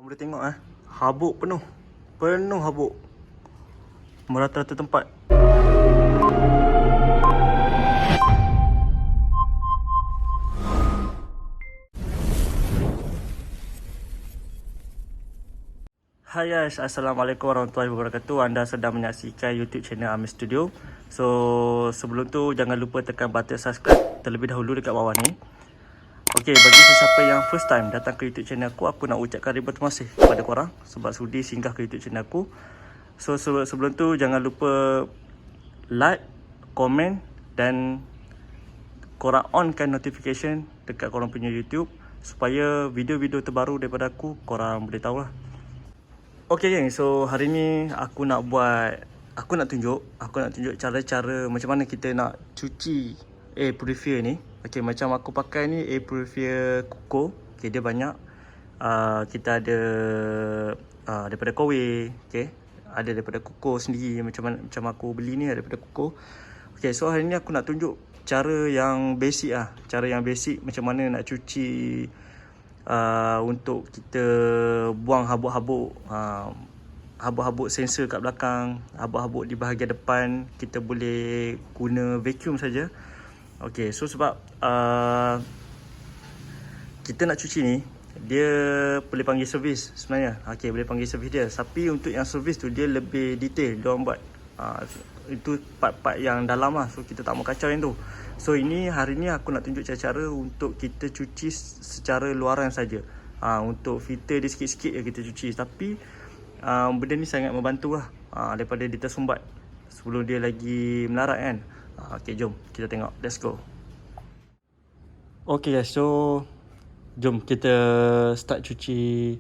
Boleh tengok habuk penuh. Penuh habuk. Merata-rata tempat. Hai guys, Assalamualaikum warahmatullahi wabarakatuh. Anda sedang menyaksikan YouTube channel Amir Studio. So, sebelum tu jangan lupa tekan button subscribe terlebih dahulu dekat bawah ni. Okey, bagi sesiapa yang first time datang ke YouTube channel aku nak ucapkan ribuan terima kasih kepada korang sebab sudi singgah ke YouTube channel aku. So, sebelum tu jangan lupa like, komen dan korang onkan notification dekat korang punya YouTube supaya video-video terbaru daripada aku korang boleh tahu lah. Okay geng, so hari ni aku nak tunjuk cara-cara macam mana kita nak cuci air purifier ni. Okay, macam aku pakai ni air purifier Kuko. Okay, dia banyak. Kita ada daripada Kowe, okay. Ada daripada Kuko sendiri, macam aku beli ni daripada Kuko. Okay, so hari ni aku nak tunjuk cara yang basic lah. Cara yang basic macam mana nak cuci untuk kita buang habuk-habuk sensor kat belakang, habuk-habuk di bahagian depan. Kita boleh guna vacuum saja. Okey, so sebab kita nak cuci ni, dia boleh panggil servis sebenarnya. Okey, boleh panggil servis dia. Tapi untuk yang servis tu dia lebih detail dia orang buat. Itu part-part yang dalam lah. So kita tak mau kacau yang tu. So hari ni aku nak tunjuk cara-cara untuk kita cuci secara luaran saja. Untuk filter dia sikit-sikit je kita cuci. Tapi benda ni sangat membantu lah daripada dia tersumbat sebelum dia lagi melarat kan. Okay, jom kita tengok. Let's go. Okay guys, so jom kita start cuci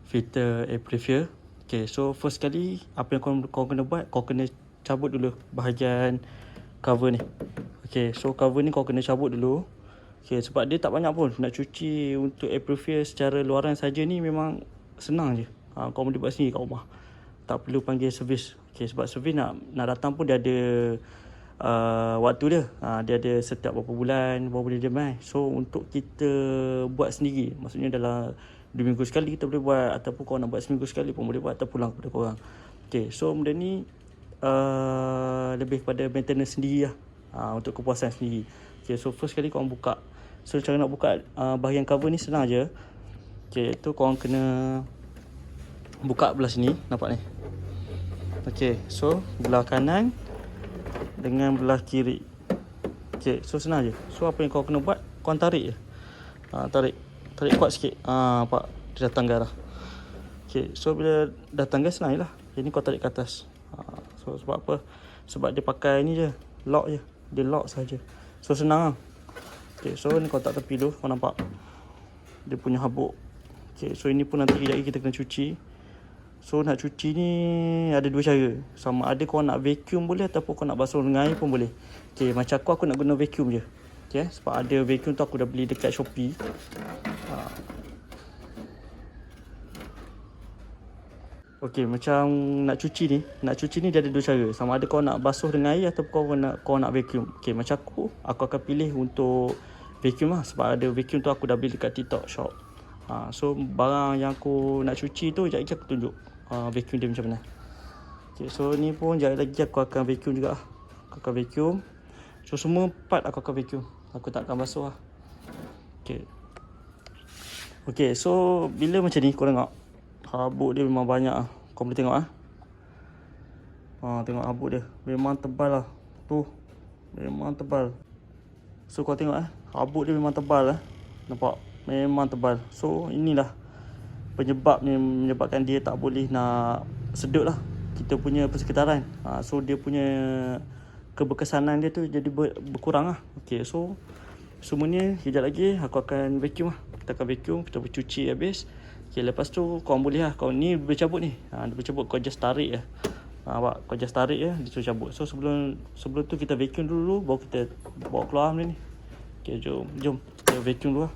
filter air purifier. Okay, so first kali apa yang kau kena buat, kau kena cabut dulu bahagian cover ni. Okay, so cover ni kau kena cabut dulu. Okay, sebab dia tak banyak pun. Nak cuci untuk air purifier secara luaran saja ni memang senang je. Kau boleh buat sendiri kat rumah. Tak perlu panggil servis. Okay, sebab servis nak datang pun dia ada waktu dia. Dia ada setiap berapa bulan baru boleh dia main. So untuk kita buat sendiri, maksudnya dalam 2 minggu sekali kita boleh buat, ataupun kau nak buat seminggu sekali pun boleh buat, atau pulang kepada korang. Okay, so benda ni lebih kepada maintenance sendiri lah. Untuk kepuasan sendiri. Okay, so first kali korang buka. So cara nak buka bahagian cover ni senang je. Okay, tu korang kena buka belah sini, nampak ni. Okay, so belah kanan dengan belah kiri. Okay, so senang je. So apa yang kau kena buat, korang tarik je. Tarik kuat sikit. Nampak dia dah tanggal dah. Okay, so bila dah tanggal senang je lah. Ini kau tarik ke atas. So sebab apa? Sebab dia pakai ni je, lock je. Dia lock saja. So senang lah. Okay, so ni kau tak tepi dulu. Kau nampak dia punya habuk. Okay, so ini pun nanti kejap lagi kita kena cuci. So nak cuci ni ada 2 cara. Sama ada kau nak vacuum boleh, ataupun kau nak basuh dengan air pun boleh. Okay, macam aku nak guna vacuum je. Okay, sebab ada vacuum tu aku dah beli dekat Shopee. Okey, macam nak cuci ni dia ada 2 cara. Sama ada kau nak basuh dengan air ataupun kau nak vacuum. Okey, macam aku akan pilih untuk vacuum lah, sebab ada vacuum tu aku dah beli dekat TikTok Shop. So barang yang aku nak cuci tu sekejap lagi aku tunjuk vacuum dia macam mana. Okey, so ni pun sekejap lagi aku akan vacuum juga. Aku akan vacuum. So semua part aku akan vacuum. Aku tak akan basuh lah. Okey. Okey, so bila macam ni kau tengok habuk dia memang banyak lah. Kau boleh tengok tengok habuk dia memang tebal lah. Tu memang tebal. So kau tengok habuk dia memang tebal nampak, memang tebal. So inilah menyebabkan dia tak boleh nak sedut lah kita punya persekitaran. So dia punya keberkesanan dia tu jadi berkurang lah. Okay, so semuanya kejap lagi aku akan vacuum lah. Kita akan vacuum, kita bercuci habis. Okay, lepas tu kau boleh lah, kau ni boleh cabut ni. Dia boleh cabut, kau just tarik je. Nampak, kau just tarik je, dia suruh cabut. So sebelum tu kita vacuum dulu, baru kita bawa keluar benda ni. Okay, jom kita vacuum dulu lah.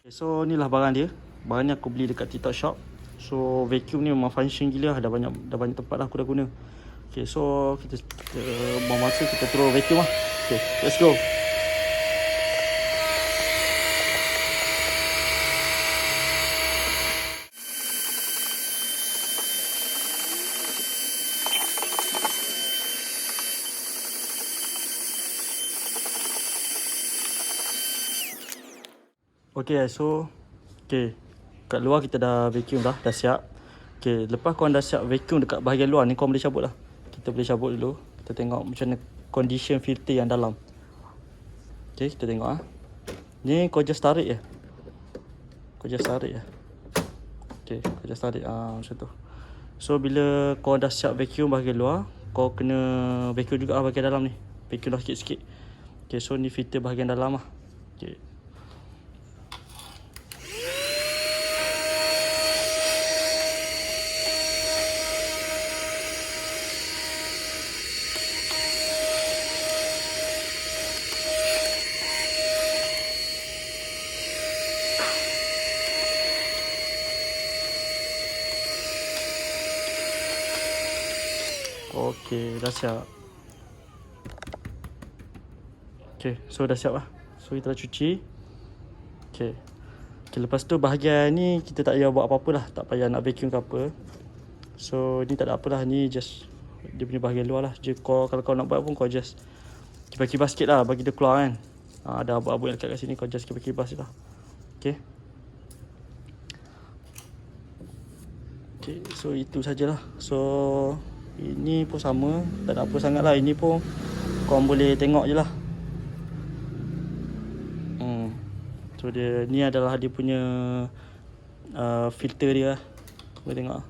Okay, so inilah barang dia. Barang ni aku beli dekat TikTok Shop. So vacuum ni memang function gila lah. Dah banyak tempat lah aku dah guna. Okay, so kita buang masa, kita terus vacuum lah. Okay, let's go. Okay, so kat luar kita dah vacuum dah siap. Okay, lepas korang dah siap vacuum dekat bahagian luar ni, korang boleh cabut lah. Kita boleh cabut dulu. Kita tengok macam mana condition filter yang dalam. Okay, kita tengok ni kau just tarik je. Okay, kau just tarik macam tu. So bila kau dah siap vacuum bahagian luar, kau kena vacuum juga bahagian dalam ni. Vacuum dah sikit-sikit. Okay, so ni filter bahagian dalam lah. Okay. Okay, dah siap. Okay, so dah siap lah. So kita dah cuci. Okay, lepas tu bahagian ni kita tak payah buat apa-apa lah. Tak payah nak vacuum ke apa. So ni tak ada apa lah. Ni just dia punya bahagian luar lah. Kalau kau nak buat pun kau just kibas-kibas sikit lah bagi dia keluar kan. Ada abu-abu yang dekat kat sini, kau just kibas-kibas je lah. Okay. Okay, so itu sajalah. So ini pun sama, tak ada apa sangat lah. Ini pun korang boleh tengok je lah. So dia ni adalah dia punya filter dia lah. Boleh tengok.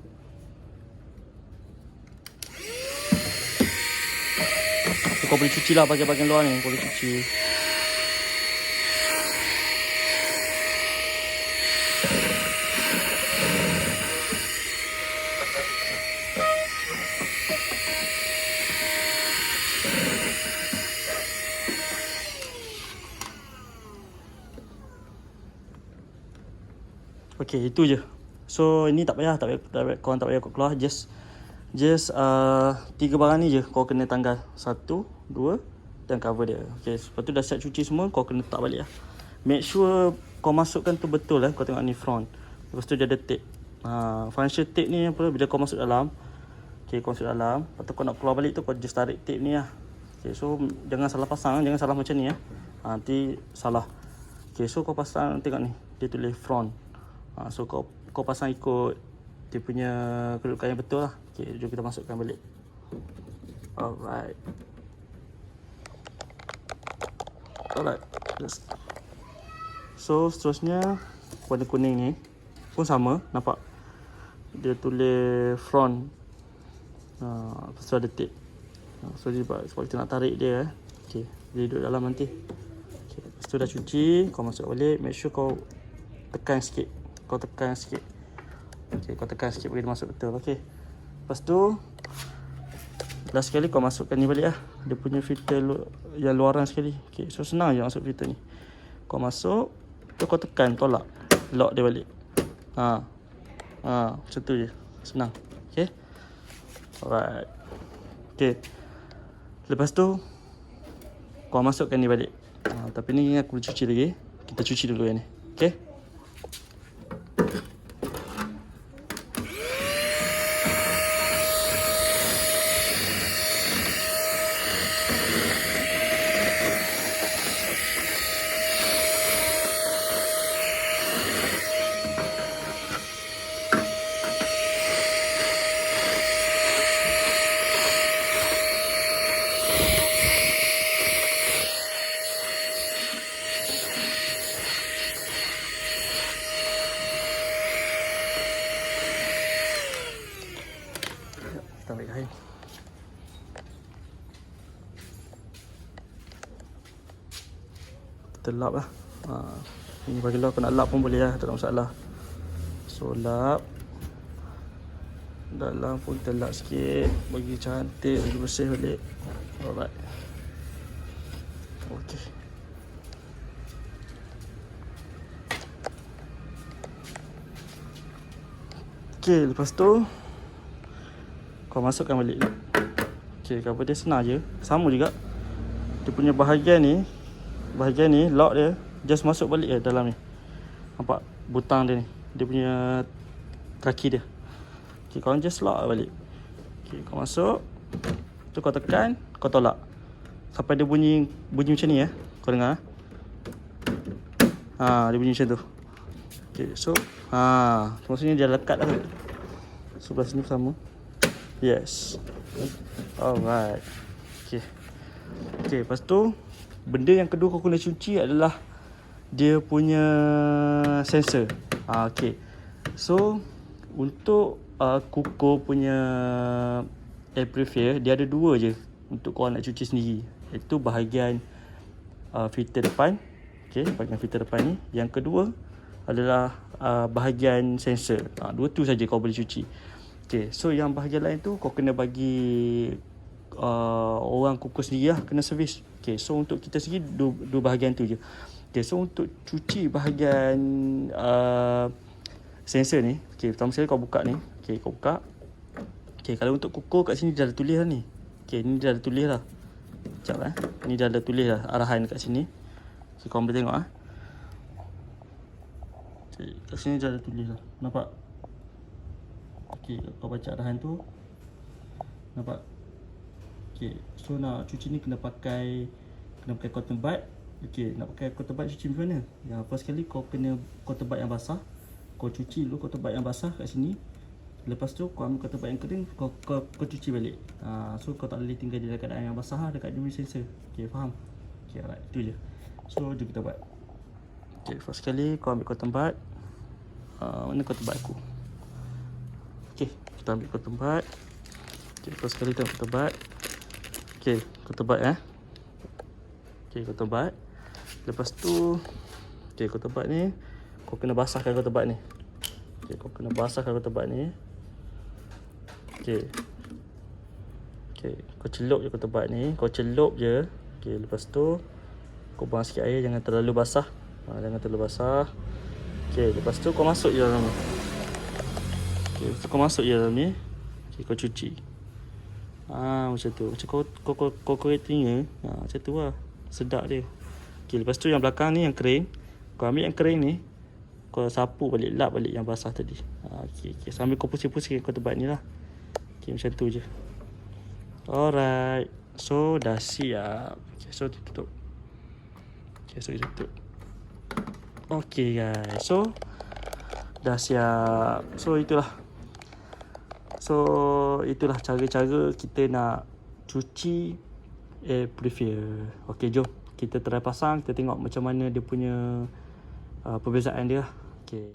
So kau boleh cuci lah bahagian-bahagian luar ni. Kau boleh cuci. Okay, itu je. So ini tak payah korang tak payah keluar. Just 3 barang ni je kau kena tanggal. 1, 2 dan cover dia. Okay, lepas tu dah siap cuci semua, kau kena letak balik lah. Make sure kau masukkan tu betul lah. Kau tengok ni front. Lepas tu dia ada tape. Function tape ni apa, bila kau masuk dalam, okay, kau masuk dalam, lepas tu kau nak keluar balik tu, kau just tarik tape ni lah. Okay, so jangan salah pasang, jangan salah macam ni nanti salah. Okay, so kau pasang, tengok ni, dia tulis front. So kau pasang ikut dia punya kedudukan yang betul lah. Okay, jom kita masukkan balik. Alright. So seterusnya warna kuning ni pun sama, nampak dia tulis front. Lepas tu ada tape. So sebab kita nak tarik dia okay, dia duduk dalam nanti. Okay, lepas tu dah cuci, kau masuk balik. Make sure kau tekan sikit. Okay, kau tekan sikit bagi dia masuk betul. Okay, lepas tu last sekali kau masukkan ni balik lah. Dia punya filter yang luaran sekali. Okay, so senang je masuk filter ni. Kau masuk, tu kau tekan, tolak, lock dia balik. Macam tu je, senang. Okay, alright. Okay, lepas tu kau masukkan ni balik. Tapi ni aku boleh cuci lagi. Kita cuci dulu yang ni. Okay. Kita ambil kain. Kita lap lah. Ini bagi luar, kau nak lap pun boleh lah, tak ada masalah. So lap dalam pun kita lap sikit, bagi cantik, bagi bersih balik. Alright. Okay. Okay, lepas tu kau masukkan balik. Okay, cover dia senang je. Sama juga. Dia punya bahagian ni, lock dia, just masuk balik je dalam ni. Nampak butang dia ni, dia punya kaki dia. Okay, kau just lock balik. Okay, kau masuk, tu kau tekan, kau tolak sampai dia bunyi macam ni Kau dengar. Dia bunyi macam tu. Okay, so maksudnya dia lekat lah. Sebelah sini sama. Yes. Alright. Okay, lepas tu benda yang kedua kau kena cuci adalah dia punya sensor. Okay. So untuk kukur punya air purifier, dia ada dua je untuk kau nak cuci sendiri. Itu bahagian filter depan. Okay, bahagian filter depan ni. Yang kedua adalah bahagian sensor. Dua tu saja kau boleh cuci. Okay, so yang bahagian lain tu kau kena bagi orang kukur sendiri lah, kena servis. Okay, so untuk kita sendiri dua bahagian tu je. Okay, so untuk cuci bahagian sensor ni, okay, pertama sekali kau buka ni. Okay, kau buka. Okay, kalau untuk kukur kat sini dah ada tulis lah ni. Okay, ni dah ada tulis lah. Sekejap ni dah ada tulis lah arahan kat sini. Okay, kau boleh tengok Okay, kat sini dah ada tulis lah. Nampak? Okay, kau baca arahan tu. Nampak? Okay, so nak cuci ni kena pakai cotton bud. Okay, nak pakai cotton bud cuci macam mana? Yang first sekali kau kena cotton bud yang basah. Kau cuci dulu cotton bud yang basah kat sini. Lepas tu kau ambil cotton bud yang kering, kau cuci balik. So kau tak boleh tinggal dia dalam keadaan yang basah lah, dekat dia punya sensor. Okay, faham? Okay, alright, itu je. So jom kita buat. Okay, first sekali kau ambil cotton bud. Mana cotton bud aku? Okay, kita ambil cotton bud. Okay, first sekali tengok cotton bud. Okay, cotton bud Okay, cotton bud. Lepas tu okay, cotton bud ni kau kena basahkan cotton bud ni. Okay, kau kena basahkan cotton bud ni. Okay, kau celup je cotton bud ni. Kau celup je. Okay, lepas tu kau buang sikit air, jangan terlalu basah. Jangan terlalu basah. Okay, lepas tu kau masuk je dalam ni. Okay, lepas tu kau masuk je dalam ni. Okay, kau cuci. Macam tu. Macam kau telinga. Macam tu lah. Sedap dia. Okay, lepas tu yang belakang ni yang kering. Kau ambil yang kering ni, kau sapu balik, lap balik yang basah tadi. Okay. Sambil kau pusing-pusing kau tebat ni lah. Okay, macam tu je. Alright. So dah siap. Okay, so tutup. Okay, so tutup. Okay guys. So dah siap. So itulah cara-cara kita nak cuci air purifier. Okay, jom kita try pasang. Kita tengok macam mana dia punya perbezaan dia. Okay.